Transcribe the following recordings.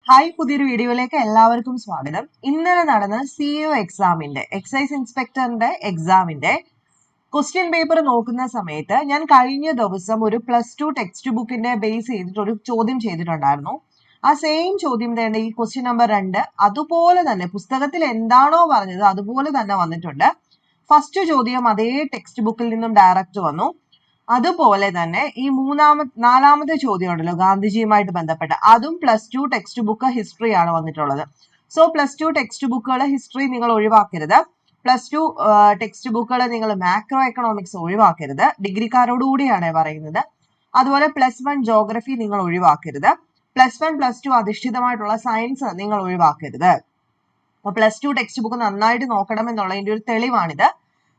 Hi, പുതിയൊരു വീഡിയോയിലേക്ക് എല്ലാവർക്കും സ്വാഗതം. ഇന്നലെ നടന്ന സിഇഒ എക്സാമിന്റെ എക്സൈസ് ഇൻസ്പെക്ടറിന്റെ എക്സാമിന്റെ ക്വസ്റ്റ്യൻ പേപ്പർ നോക്കുന്ന സമയത്ത് ഞാൻ കഴിഞ്ഞ ദിവസം ഒരു +2 ടെക്സ്റ്റ് ബുക്കിന്റെ ബേസ് ചെയ്തിട്ട് ഒരു ചോദ്യം ചെയ്തിട്ടുണ്ടായിരുന്നു. ആ സെയിം ചോദ്യം തന്നെ ഈ ക്വസ്റ്റ്യൻ നമ്പർ 2 അതുപോലെ തന്നെ പുസ്തകത്തിൽ എന്താണോ പറഞ്ഞത് അതുപോലെ തന്നെ വന്നിട്ടുണ്ട്. ഫസ്റ്റ് ചോദ്യം അതേ ടെക്സ്റ്റ് ബുക്കിൽ നിന്നും ഡയറക്റ്റ് വന്നു. അതുപോലെ തന്നെ ഈ നാലാമത്തെ ചോദ്യം ഉണ്ടല്ലോ ഗാന്ധിജിയുമായിട്ട് ബന്ധപ്പെട്ട, അതും +2 ടെക്സ്റ്റ് ബുക്ക് ഹിസ്റ്ററി ആണ് വന്നിട്ടുള്ളത്. സോ +2 ടെക്സ്റ്റ് ബുക്കുകൾ ഹിസ്റ്ററി നിങ്ങൾ ഒഴിവാക്കരുത്. +2 ടെക്സ്റ്റ് ബുക്കുകൾ നിങ്ങൾ മാക്രോ എക്കണോമിക്സ് ഒഴിവാക്കരുത്. ഡിഗ്രിക്കാരോടുകൂടിയാണ് പറയുന്നത്. അതുപോലെ +1 ജോഗ്രഫി നിങ്ങൾ ഒഴിവാക്കരുത്. +1 +2 അധിഷ്ഠിതമായിട്ടുള്ള സയൻസ് നിങ്ങൾ ഒഴിവാക്കരുത്. അപ്പൊ +2 ടെക്സ്റ്റ് ബുക്ക് നന്നായിട്ട് നോക്കണം എന്നുള്ളതിന്റെ ഒരു തെളിവാണിത്.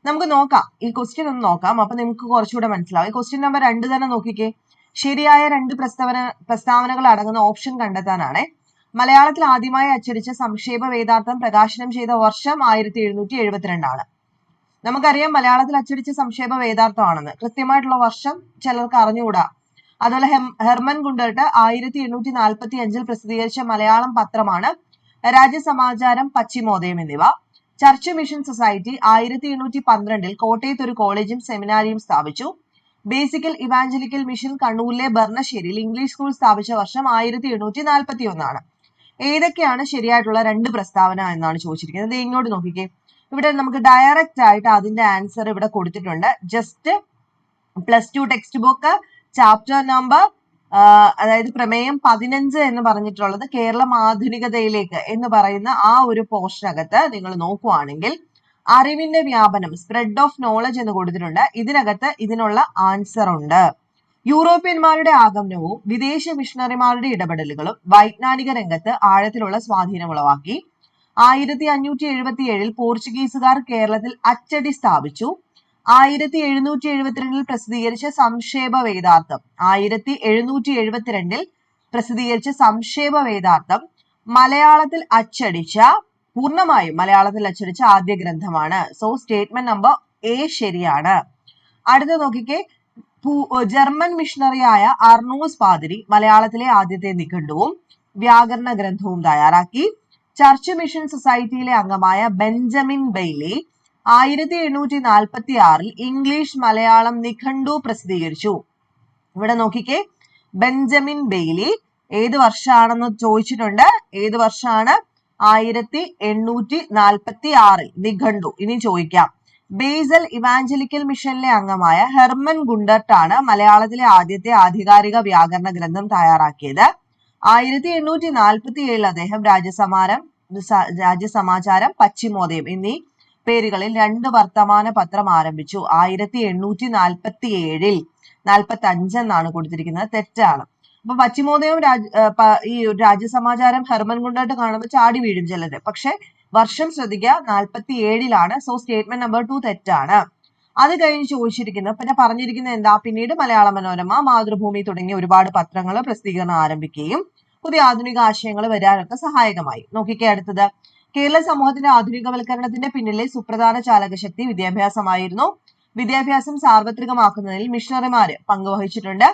നമുക്ക് നോക്കാം, ഈ ക്വസ്റ്റ്യൻ ഒന്ന് നോക്കാം. അപ്പൊ നിങ്ങൾക്ക് കുറച്ചുകൂടെ മനസ്സിലാവും. ഈ ക്വസ്റ്റ്യൻ നമ്പർ 2 തന്നെ നോക്കിക്കേ. ശരിയായ 2 പ്രസ്താവനകൾ അടങ്ങുന്ന ഓപ്ഷൻ കണ്ടെത്താനാണ്. മലയാളത്തിൽ ആദ്യമായി അച്ചടിച്ച സംക്ഷേപ വേദാർത്ഥം പ്രകാശനം ചെയ്ത വർഷം 1772 ആണ്. നമുക്കറിയാം മലയാളത്തിൽ അച്ചടിച്ച സംക്ഷേപ വേദാർത്ഥമാണെന്ന്. കൃത്യമായിട്ടുള്ള വർഷം ചിലർക്ക് അറിഞ്ഞുകൂടാ. അതുപോലെ ഹെർമൻ ഗുണ്ടർട്ട് 1845 പ്രസിദ്ധീകരിച്ച മലയാളം പത്രമാണ് രാജ്യസമാചാരം, പശ്ചിമോദയം എന്നിവ. ചർച്ച് മിഷൻ സൊസൈറ്റി 1812 കോട്ടയത്ത് ഒരു കോളേജും സെമിനാരിയും സ്ഥാപിച്ചു. ബേസിക്കൽ ഇവാഞ്ചലിക്കൽ മിഷൻ കണ്ണൂരിലെ ബർണശ്ശേരിയിൽ ഇംഗ്ലീഷ് സ്കൂൾ സ്ഥാപിച്ച വർഷം 1841 ആണ്. ഏതൊക്കെയാണ് ശരിയായിട്ടുള്ള 2 പ്രസ്താവന എന്നാണ് ചോദിച്ചിരിക്കുന്നത്. ഇങ്ങോട്ട് നോക്കിക്കേ. ഇവിടെ നമുക്ക് ഡയറക്റ്റ് ആയിട്ട് അതിന്റെ ആൻസർ ഇവിടെ കൊടുത്തിട്ടുണ്ട്. Just +2 text book chapter number അതായത് പ്രമേയം 15 എന്ന് പറഞ്ഞിട്ടുള്ളത് കേരളം ആധുനികതയിലേക്ക് എന്ന് പറയുന്ന ആ ഒരു പോർഷനകത്ത് നിങ്ങൾ നോക്കുവാണെങ്കിൽ അറിവിന്റെ വ്യാപനം, സ്പ്രെഡ് ഓഫ് നോളജ് എന്ന് കൊടുത്തിട്ടുണ്ട്. ഇതിനകത്ത് ഇതിനുള്ള ആൻസർ ഉണ്ട്. യൂറോപ്യന്മാരുടെ ആഗമനവും വിദേശ മിഷണറിമാരുടെ ഇടപെടലുകളും വൈജ്ഞാനിക രംഗത്ത് ആഴത്തിലുള്ള സ്വാധീനം ഉളവാക്കി. 1577 പോർച്ചുഗീസുകാർ കേരളത്തിൽ അച്ചടി സ്ഥാപിച്ചു. 1772 പ്രസിദ്ധീകരിച്ച സംക്ഷേപ വേദാർത്ഥം 1772 പ്രസിദ്ധീകരിച്ച സംക്ഷേപ വേദാർത്ഥം മലയാളത്തിൽ അച്ചടിച്ച പൂർണ്ണമായും മലയാളത്തിൽ അച്ചടിച്ച ആദ്യ ഗ്രന്ഥമാണ്. സോ സ്റ്റേറ്റ്മെന്റ് നമ്പർ എ ശരിയാണ്. അടുത്ത നോക്കിക്കേ. ജർമ്മൻ മിഷണറിയായ അർണൂസ് പാതിരി മലയാളത്തിലെ ആദ്യത്തെ നിഘണ്ടുവും വ്യാകരണ ഗ്രന്ഥവും തയ്യാറാക്കി. ചർച്ച് മിഷൻ സൊസൈറ്റിയിലെ അംഗമായ ബെഞ്ചമിൻ ബെയ്ലി 1846 ഇംഗ്ലീഷ് മലയാളം നിഘണ്ടു പ്രസിദ്ധീകരിച്ചു. ഇവിടെ നോക്കിക്കേ, ബെഞ്ചമിൻ ബെയ്ലി ഏത് വർഷമാണെന്ന് ചോദിച്ചിട്ടുണ്ട്. ഏത് വർഷമാണ്? 1846 നിഘണ്ടു. ഇനി ചോദിക്കാം. ബേസൽ ഇവാഞ്ചലിക്കൽ മിഷനിലെ അംഗമായ ഹെർമൻ ഗുണ്ടർട്ട് ആണ് മലയാളത്തിലെ ആദ്യത്തെ ആധികാരിക വ്യാകരണ ഗ്രന്ഥം തയ്യാറാക്കിയത്. 1847 അദ്ദേഹം രാജ്യസമാചാരം, പശ്ചിമോദയം എന്നീ പേരുകളിൽ 2 വർത്തമാന പത്രം ആരംഭിച്ചു. 1847 45 എന്നാണ് കൊടുത്തിരിക്കുന്നത്. തെറ്റാണ്. അപ്പൊ പശ്ചിമോദയവും ഈ രാജ്യസമാചാരം ഹെർമൻ ഗുണ്ടർട്ട് കാണുമ്പോൾ ചാടി വീഴും ചിലര്. പക്ഷെ വർഷം ശ്രദ്ധിക്കുക, 47 സോ സ്റ്റേറ്റ്മെന്റ് നമ്പർ 2 തെറ്റാണ്. അത് കഴിഞ്ഞ് ചോദിച്ചിരിക്കുന്നത് പിന്നെ പറഞ്ഞിരിക്കുന്നത് എന്താ? പിന്നീട് മലയാള മനോരമ, മാതൃഭൂമി തുടങ്ങിയ ഒരുപാട് പത്രങ്ങൾ പ്രസിദ്ധീകരണം ആരംഭിക്കുകയും പുതിയ ആധുനിക ആശയങ്ങൾ വരാനൊക്കെ സഹായകമായി. നോക്കിക്കേ അടുത്തത്. കേരള സമൂഹത്തിന്റെ ആധുനികവൽക്കരണത്തിന്റെ പിന്നിലെ സുപ്രധാന ചാലകശക്തി വിദ്യാഭ്യാസമായിരുന്നു. വിദ്യാഭ്യാസം സാർവത്രികമാക്കുന്നതിൽ മിഷണറിമാര് പങ്കുവഹിച്ചിട്ടുണ്ട്.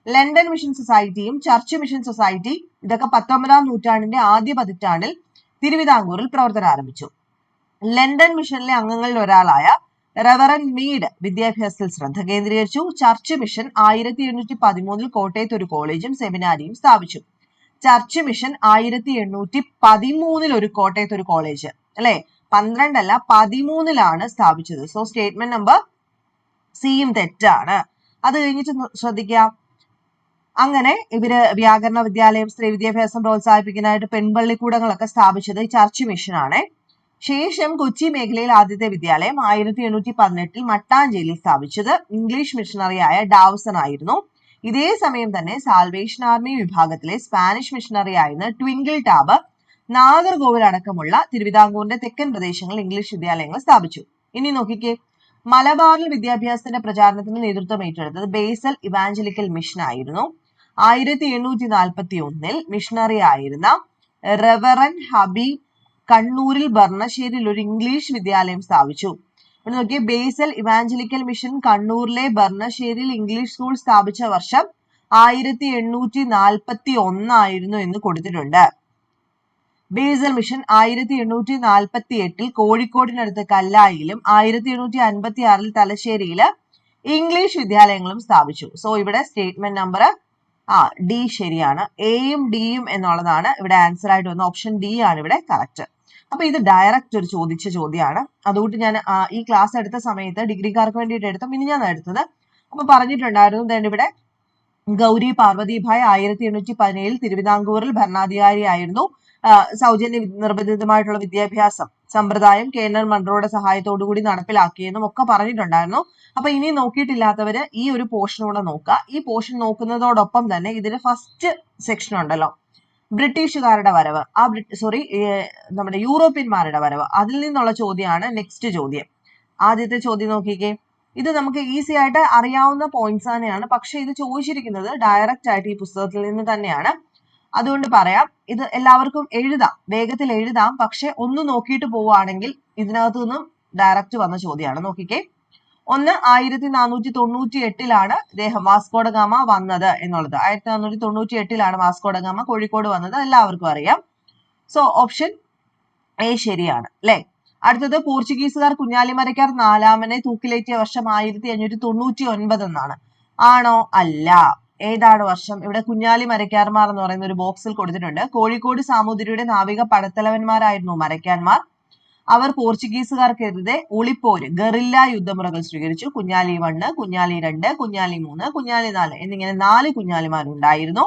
ലണ്ടൻ മിഷൻ സൊസൈറ്റിയും ചർച്ച് മിഷൻ സൊസൈറ്റി ഇതൊക്കെ 19-ാം നൂറ്റാണ്ടിന്റെ ആദ്യ പതിറ്റാണ്ടിൽ തിരുവിതാംകൂറിൽ പ്രവർത്തനം ആരംഭിച്ചു. ലണ്ടൻ മിഷനിലെ അംഗങ്ങളിൽ ഒരാളായ റെവറൻ മീഡ് വിദ്യാഭ്യാസത്തിൽ ശ്രദ്ധ കേന്ദ്രീകരിച്ചു. ചർച്ച് മിഷൻ 1813 കോട്ടയത്ത് ഒരു കോളേജും സെമിനാരിയും സ്ഥാപിച്ചു. ചർച്ച് മിഷൻ 1813 ഒരു കോട്ടയത്ത് ഒരു കോളേജ്, അല്ലെ? 12 അല്ല 13 സ്ഥാപിച്ചത്. സോ സ്റ്റേറ്റ്മെന്റ് നമ്പർ സിയും തെറ്റാണ്. അത് കഴിഞ്ഞിട്ട് ശ്രദ്ധിക്കാം. അങ്ങനെ ഇവര് വ്യാകരണ വിദ്യാലയം, സ്ത്രീ വിദ്യാഭ്യാസം പ്രോത്സാഹിപ്പിക്കാനായിട്ട് പെൺപള്ളിക്കൂടങ്ങളൊക്കെ സ്ഥാപിച്ചത് ചർച്ച് മിഷൻ ആണ്. ശേഷം കൊച്ചി മേഖലയിൽ ആദ്യത്തെ വിദ്യാലയം 1818 മട്ടാഞ്ചേരിയിൽ സ്ഥാപിച്ചത് ഇംഗ്ലീഷ് മിഷണറിയായ ഡാവ്സൺ ആയിരുന്നു. ഇതേ സമയം തന്നെ സാൽവേഷൻ ആർമി വിഭാഗത്തിലെ സ്പാനിഷ് മിഷണറി ആയിരുന്ന ട്വിങ്കിൾ ടാബ് നാഗർകോവിൽ അടക്കമുള്ള തിരുവിതാംകൂറിന്റെ തെക്കൻ പ്രദേശങ്ങളിൽ ഇംഗ്ലീഷ് വിദ്യാലയങ്ങൾ സ്ഥാപിച്ചു. ഇനി നോക്കിക്കേ. മലബാറിൽ വിദ്യാഭ്യാസത്തിന്റെ പ്രചാരണത്തിന് നേതൃത്വം ഏറ്റെടുത്തത് ബേസൽ ഇവാഞ്ചലിക്കൽ മിഷൻ ആയിരുന്നു. 1841 മിഷണറി ആയിരുന്ന റെവറൻ ഹബീബ് കണ്ണൂരിൽ ബർണശ്ശേരിയിൽ ഒരു ഇംഗ്ലീഷ് വിദ്യാലയം സ്ഥാപിച്ചു. ഇവിടെ നോക്കിയേ. ബേസൽ ഇവാഞ്ചലിക്കൽ മിഷൻ കണ്ണൂരിലെ ബർണശ്ശേരിയിൽ ഇംഗ്ലീഷ് സ്കൂൾ സ്ഥാപിച്ച വർഷം 1841 ആയിരുന്നു എന്ന് കൊടുത്തിട്ടുണ്ട്. ബേസൽ മിഷൻ 1848 കോഴിക്കോടിനടുത്ത് കല്ലായിലും 1856 തലശ്ശേരിയില് ഇംഗ്ലീഷ് വിദ്യാലയങ്ങളും സ്ഥാപിച്ചു. സോ ഇവിടെ സ്റ്റേറ്റ്മെന്റ് നമ്പർ ഡി ശരിയാണ്. എയും ഡിയും എന്നുള്ളതാണ് ഇവിടെ ആൻസർ ആയിട്ട് വന്ന ഓപ്ഷൻ ഡി ആണ് ഇവിടെ കറക്റ്റ്. അപ്പൊ ഇത് ഡയറക്റ്റ് ഒരു ചോദിച്ച ചോദ്യമാണ്. അതുകൊണ്ട് ഞാൻ ഈ ക്ലാസ് എടുത്ത സമയത്ത് ഡിഗ്രിക്കാർക്ക് വേണ്ടിയിട്ട് എടുത്ത മിനിഞ്ഞാണ് എടുത്തത്. അപ്പൊ പറഞ്ഞിട്ടുണ്ടായിരുന്നു ഇവിടെ ഗൗരി പാർവതിഭായ് 1817 തിരുവിതാംകൂറിൽ ഭരണാധികാരിയായിരുന്നു. സൗജന്യ നിർബന്ധിതമായിട്ടുള്ള വിദ്യാഭ്യാസം സമ്പ്രദായം കേണൽ മൺട്രോയുടെ സഹായത്തോടു കൂടി നടപ്പിലാക്കിയെന്നും ഒക്കെ പറഞ്ഞിട്ടുണ്ടായിരുന്നു. അപ്പൊ ഇനി നോക്കിയിട്ടില്ലാത്തവര് ഈ ഒരു പോർഷൻ കൂടെ നോക്കുക. ഈ പോർഷൻ നോക്കുന്നതോടൊപ്പം തന്നെ ഇതിന് ഫസ്റ്റ് സെക്ഷൻ ഉണ്ടല്ലോ, ബ്രിട്ടീഷുകാരുടെ വരവ്, നമ്മുടെ യൂറോപ്യന്മാരുടെ വരവ്, അതിൽ നിന്നുള്ള ചോദ്യമാണ് നെക്സ്റ്റ് ചോദ്യം. ആദ്യത്തെ ചോദ്യം നോക്കിക്കേ. ഇത് നമുക്ക് ഈസി ആയിട്ട് അറിയാവുന്ന പോയിന്റ്സ് തന്നെയാണ്, പക്ഷെ ഇത് ചോദിച്ചിരിക്കുന്നത് ഡയറക്റ്റ് ആയിട്ട് ഈ പുസ്തകത്തിൽ നിന്ന് തന്നെയാണ്. അതുകൊണ്ട് പറയാം, ഇത് എല്ലാവർക്കും എഴുതാം, വേഗത്തിൽ എഴുതാം. പക്ഷെ ഒന്ന് നോക്കിയിട്ട് പോവുകയാണെങ്കിൽ ഇതിനകത്തു നിന്നും ഡയറക്റ്റ് വന്ന ചോദ്യമാണ്. നോക്കിക്കേ. ഒന്ന് 1498 ഇദ്ദേഹം വാസ്കോഡഗാമ വന്നത് എന്നുള്ളത്. 1498 വാസ്കോഡഗാമ കോഴിക്കോട് വന്നത് എല്ലാവർക്കും അറിയാം. സോ ഓപ്ഷൻ എ ശരിയാണ് അല്ലെ. അടുത്തത് പോർച്ചുഗീസുകാർ കുഞ്ഞാലിമരയ്ക്കാർ നാലാമനെ തൂക്കിലേറ്റിയ വർഷം 1599 എന്നാണ്. ആണോ? അല്ല. ഏതാണ് വർഷം? ഇവിടെ കുഞ്ഞാലി മരയ്ക്കാർമാർ എന്ന് പറയുന്ന ഒരു ബോക്സിൽ കൊടുത്തിട്ടുണ്ട്. കോഴിക്കോട് സാമൂതിരിയുടെ നാവിക പടത്തലവന്മാരായിരുന്നു മരയ്ക്കാന്മാർ. അവർ പോർച്ചുഗീസുകാർക്കെതിരെ ഒളിപ്പോര് ഗറില്ല യുദ്ധമുറകൾ സ്വീകരിച്ചു. കുഞ്ഞാലി 1, കുഞ്ഞാലി 2, കുഞ്ഞാലി 3, കുഞ്ഞാലി 4 എന്നിങ്ങനെ 4 കുഞ്ഞാലിമാരുണ്ടായിരുന്നു.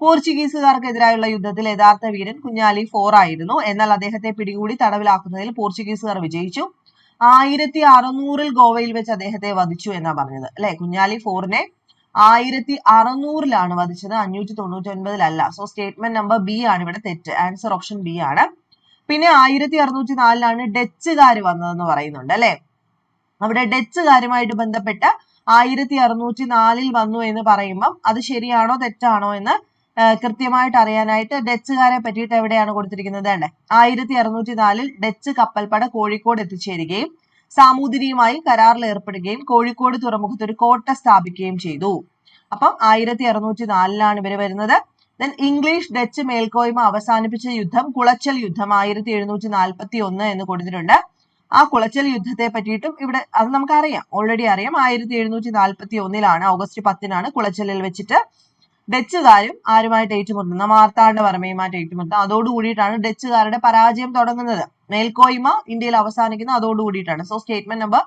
പോർച്ചുഗീസുകാർക്കെതിരായുള്ള യുദ്ധത്തിൽ യഥാർത്ഥ വീരൻ കുഞ്ഞാലി 4 ആയിരുന്നു. എന്നാൽ അദ്ദേഹത്തെ പിടികൂടി തടവിലാക്കുന്നതിൽ പോർച്ചുഗീസുകാർ വിജയിച്ചു. 1600 ഗോവയിൽ വെച്ച് അദ്ദേഹത്തെ വധിച്ചു എന്നാ പറഞ്ഞത് അല്ലെ. കുഞ്ഞാലി 4നെ 1600 വധിച്ചത്, 599 സോ സ്റ്റേറ്റ്മെന്റ് നമ്പർ ബി ആണ് ഇവിടെ തെറ്റ്. ആൻസർ ഓപ്ഷൻ ബി ആണ്. പിന്നെ 1604 ഡച്ചുകാർ വന്നതെന്ന് പറയുന്നുണ്ട് അല്ലെ. അവിടെ ഡച്ചുകാരുമായിട്ട് ബന്ധപ്പെട്ട് 1604 വന്നു എന്ന് പറയുമ്പം അത് ശരിയാണോ തെറ്റാണോ എന്ന് കൃത്യമായിട്ട് അറിയാനായിട്ട് ഡച്ചുകാരെ പറ്റിയിട്ട് എവിടെയാണ് കൊടുത്തിരിക്കുന്നത്? 1604 ഡച്ച് കപ്പൽപ്പട കോഴിക്കോട് എത്തിച്ചേരുകയും സാമൂതിരിയുമായി കരാറിൽ ഏർപ്പെടുകയും കോഴിക്കോട് തുറമുഖത്ത് ഒരു കോട്ട സ്ഥാപിക്കുകയും ചെയ്തു. അപ്പം 1604 ഇവര് വരുന്നത്. ദെൻ ഇംഗ്ലീഷ് ഡച്ച് മേൽക്കോയ്മ അവസാനിപ്പിച്ച യുദ്ധം കുളച്ചൽ യുദ്ധം 1741 എന്ന് കൊടുത്തിട്ടുണ്ട്. ആ കുളച്ചൽ യുദ്ധത്തെ പറ്റിയിട്ടും ഇവിടെ അത് നമുക്ക് അറിയാം, ഓൾറെഡി അറിയാം. 1741 ഓഗസ്റ്റ് 10 കുളച്ചലിൽ വെച്ചിട്ട് ഡച്ചുകാരും ആരുമായിട്ട് ഏറ്റുമുട്ടുന്നത്? മാർത്താണ്ഡവർമ്മയുമായിട്ട് ഏറ്റുമുട്ടുന്നത്. അതോടുകൂടിയിട്ടാണ് ഡച്ചുകാരുടെ പരാജയം തുടങ്ങുന്നത്. മേൽക്കോയ്മ ഇന്ത്യയിൽ അവസാനിക്കുന്നത് അതോടുകൂടിയിട്ടാണ്. സോ സ്റ്റേറ്റ്മെന്റ് നമ്പർ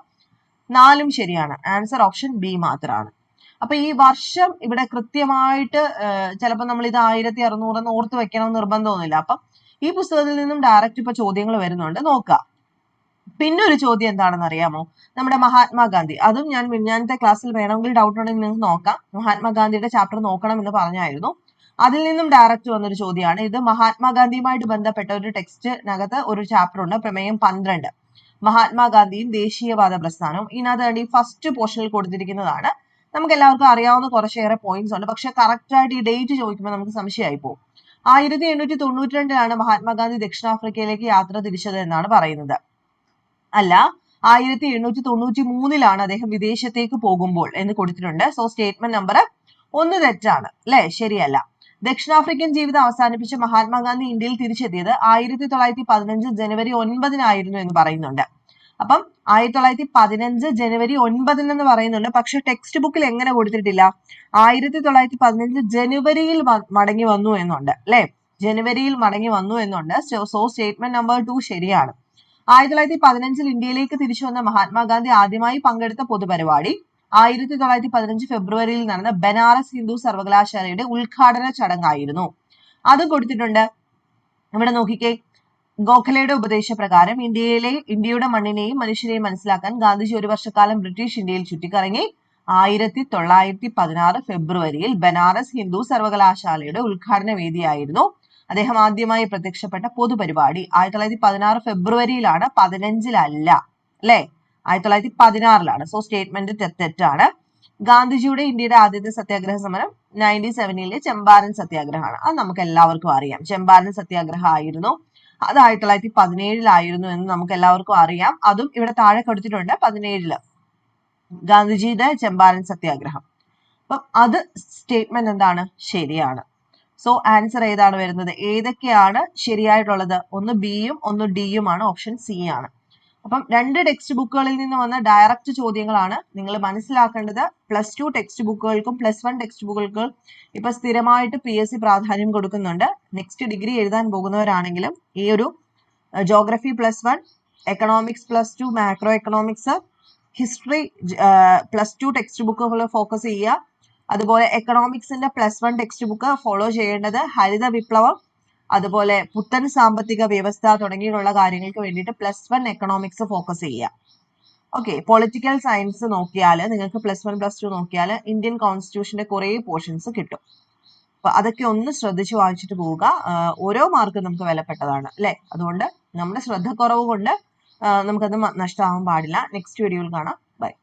4 ശരിയാണ്. ആൻസർ ഓപ്ഷൻ ബി മാത്രമാണ്. അപ്പൊ ഈ വർഷം ഇവിടെ കൃത്യമായിട്ട് ചിലപ്പോൾ നമ്മൾ ഇത് 1600 എന്ന് ഓർത്ത് വെക്കണമെന്ന് നിർബന്ധമൊന്നുമില്ല. അപ്പം ഈ പുസ്തകത്തിൽ നിന്നും ഡയറക്റ്റ് ഇപ്പൊ ചോദ്യങ്ങൾ വരുന്നുണ്ട്, നോക്കാം. പിന്നെ ഒരു ചോദ്യം എന്താണെന്ന് അറിയാമോ? നമ്മുടെ മഹാത്മാഗാന്ധി, അതും ഞാൻ മിനിഞ്ഞാന്നത്തെ ക്ലാസ്സിൽ വേണമെങ്കിൽ ഡൗട്ട് ഉണ്ടെങ്കിൽ നിങ്ങൾക്ക് നോക്കാം. മഹാത്മാഗാന്ധിയുടെ ചാപ്റ്റർ നോക്കണം എന്ന് പറഞ്ഞായിരുന്നു. അതിൽ നിന്നും ഡയറക്റ്റ് വന്നൊരു ചോദ്യമാണ് ഇത്. മഹാത്മാഗാന്ധിയുമായിട്ട് ബന്ധപ്പെട്ട ഒരു ടെക്സ്റ്റിനകത്ത് ഒരു ചാപ്റ്റർ ഉണ്ട്, പ്രമേയം 12, മഹാത്മാഗാന്ധിയും ദേശീയവാദ പ്രസ്ഥാനവും. ഇതിനകത്ത് ഫസ്റ്റ് പോർഷനിൽ കൊടുത്തിരിക്കുന്നതാണ്. നമുക്ക് എല്ലാവർക്കും അറിയാവുന്ന കുറച്ചേറെ പോയിന്റ്സ് ഉണ്ട്, പക്ഷെ കറക്റ്റ് ആയിട്ട് ഈ ഡേറ്റ് ചോദിക്കുമ്പോൾ നമുക്ക് സംശയമായി പോകും. 1892 മഹാത്മാഗാന്ധി ദക്ഷിണാഫ്രിക്കയിലേക്ക് യാത്ര തിരിച്ചത് എന്നാണ് പറയുന്നത്. അല്ല, 1893 അദ്ദേഹം വിദേശത്തേക്ക് പോകുമ്പോൾ എന്ന് കൊടുത്തിട്ടുണ്ട്. സോ സ്റ്റേറ്റ്മെന്റ് നമ്പർ 1 തെറ്റാണ് അല്ലെ, ശരിയല്ല. ദക്ഷിണാഫ്രിക്കൻ ജീവിതം അവസാനിപ്പിച്ച് മഹാത്മാഗാന്ധി ഇന്ത്യയിൽ തിരിച്ചെത്തിയത് 1915 ജനുവരി 9 എന്ന് പറയുന്നുണ്ട്. അപ്പം 1915 ജനുവരി 9 എന്ന് പറയുന്നുണ്ട്, പക്ഷെ ടെക്സ്റ്റ് ബുക്കിൽ എങ്ങനെ കൊടുത്തിട്ടില്ല? 1915 ജനുവരിയിൽ മടങ്ങി വന്നു എന്നുണ്ട് അല്ലെ, ജനുവരിയിൽ മടങ്ങി വന്നു എന്നുണ്ട്. സോ സ്റ്റേറ്റ്മെന്റ് നമ്പർ 2 ശരിയാണ്. 1915 ഇന്ത്യയിലേക്ക് തിരിച്ചു വന്ന മഹാത്മാഗാന്ധി ആദ്യമായി പങ്കെടുത്ത പൊതുപരിപാടി 1915 ഫെബ്രുവരിയിൽ നടന്ന ബനാറസ് ഹിന്ദു സർവകലാശാലയുടെ ഉദ്ഘാടന ചടങ്ങായിരുന്നു. അത് കൊടുത്തിട്ടുണ്ട്. ഇവിടെ നോക്കിക്കേ. ഗോഖലെയുടെ ഉപദേശപ്രകാരം ഇന്ത്യയുടെ മണ്ണിനെയും മനുഷ്യരെയും മനസ്സിലാക്കാൻ ഗാന്ധിജി ഒരു വർഷക്കാലം ബ്രിട്ടീഷ് ഇന്ത്യയിൽ ചുറ്റിക്കറങ്ങി. 1916 ഫെബ്രുവരിയിൽ ബനാറസ് ഹിന്ദു സർവകലാശാലയുടെ ഉദ്ഘാടന വേദിയായിരുന്നു അദ്ദേഹം ആദ്യമായി പ്രത്യക്ഷപ്പെട്ട പൊതുപരിപാടി. 1916 ഫെബ്രുവരിയിലാണ്, 15-ലല്ല അല്ലെ, 1916. സോ സ്റ്റേറ്റ്മെന്റ് തെറ്റാണ്. ഗാന്ധിജിയുടെ ഇന്ത്യയുടെ ആദ്യത്തെ സത്യാഗ്രഹ സമരം 1917 ചമ്പാരൻ സത്യാഗ്രഹമാണ്. അത് നമുക്ക് എല്ലാവർക്കും അറിയാം. ചമ്പാരൻ സത്യാഗ്രഹം ആയിരുന്നു, അത് 1917 എന്ന് നമുക്ക് എല്ലാവർക്കും അറിയാം. അതും ഇവിടെ താഴെ കൊടുത്തിട്ടുണ്ട്, 17 ഗാന്ധിജിയുടെ ചമ്പാരൻ സത്യാഗ്രഹം. അപ്പം അത് സ്റ്റേറ്റ്മെന്റ് എന്താണ്? ശരിയാണ്. സോ ആൻസർ ഏതാണ് വരുന്നത്? ഏതൊക്കെയാണ് ശരിയായിട്ടുള്ളത്? ഒന്ന് ബിയും ഒന്ന് ഡിയുമാണ്. ഓപ്ഷൻ സി ആണ്. അപ്പം 2 ടെക്സ്റ്റ് ബുക്കുകളിൽ നിന്ന് വന്ന ഡയറക്റ്റ് ചോദ്യങ്ങളാണ്. നിങ്ങൾ മനസ്സിലാക്കേണ്ടത് +2 ടെക്സ്റ്റ് ബുക്കുകൾക്കും +1 ടെക്സ്റ്റ് ബുക്കുകൾക്കും ഇപ്പൊ സ്ഥിരമായിട്ട് PSC പ്രാധാന്യം കൊടുക്കുന്നുണ്ട്. നെക്സ്റ്റ് ഡിഗ്രി എഴുതാൻ പോകുന്നവരാണെങ്കിലും ഈ ഒരു geography +1, economics +2, macro economics, history +2 text ബുക്കുകൾ ഫോക്കസ് ചെയ്യുക. അതുപോലെ എക്കണോമിക്സിന്റെ +1 ടെക്സ്റ്റ് ബുക്ക് ഫോളോ ചെയ്യേണ്ടത് ഹരിത വിപ്ലവം, അതുപോലെ പുത്തൻ സാമ്പത്തിക വ്യവസ്ഥ തുടങ്ങിയുള്ള കാര്യങ്ങൾക്ക് വേണ്ടിയിട്ട് +1 എക്കണോമിക്സ് ഫോക്കസ് ചെയ്യുക. ഓക്കെ, പൊളിറ്റിക്കൽ സയൻസ് നോക്കിയാൽ നിങ്ങൾക്ക് +1 +2 നോക്കിയാൽ ഇന്ത്യൻ കോൺസ്റ്റിറ്റ്യൂഷന്റെ കുറേ പോർഷൻസ് കിട്ടും. അപ്പൊ അതൊക്കെ ഒന്ന് ശ്രദ്ധിച്ചു വായിച്ചിട്ട് പോവുക. ഓരോ മാർക്കും നമുക്ക് വിലപ്പെട്ടതാണ് അല്ലെ? അതുകൊണ്ട് നമ്മുടെ ശ്രദ്ധക്കുറവ് കൊണ്ട് നമുക്കത് നഷ്ടമാവാൻ പാടില്ല. നെക്സ്റ്റ് വീഡിയോയിൽ കാണാം.